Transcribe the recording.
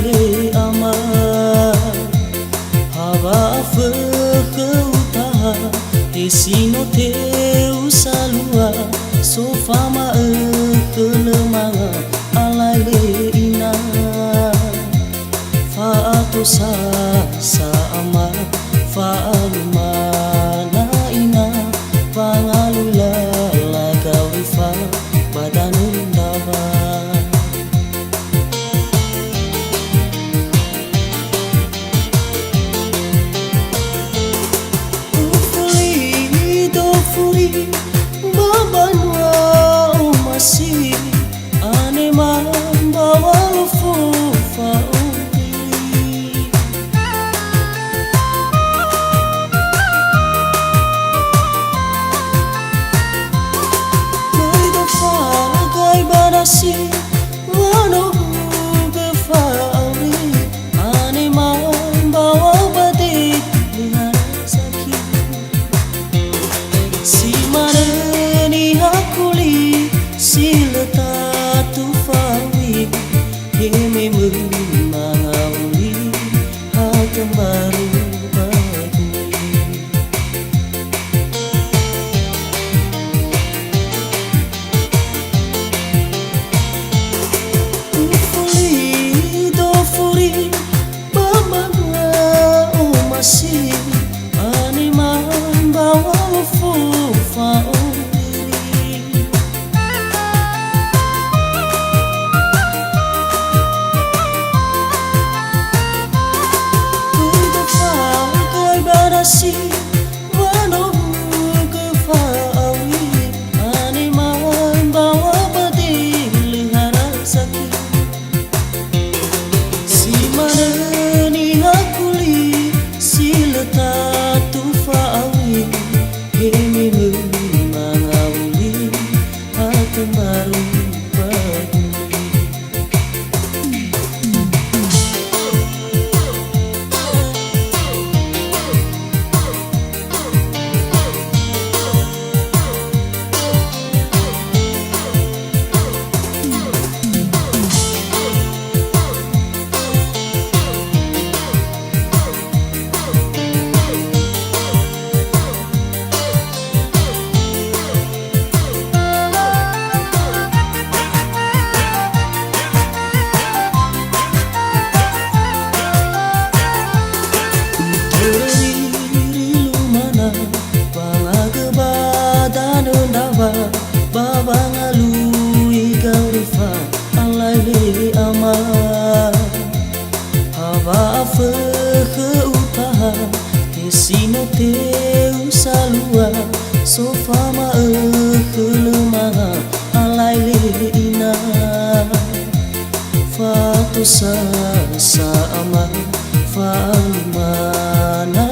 le ama hava fekeuta desino teu salua sofama kelemanga alai le ina fa'atu sa ama fa'aluma na ina pangalula lagawifa badanun dawa si wano befauri ane membawa batik dengan sakit si maneni hakuli si letatu fawi yeme mengauli hakembaru si animan bawa fufa uri untuk pakai badasi wano kefawi animan bawa batik lehara sakit si maneni hakuli tatu fa'awi yeme mengauli hakembaru babang alui gaurifa alai le ama hava fekeuta desino teu salua sofama kelemanga alai le ina fatu sa ama falumana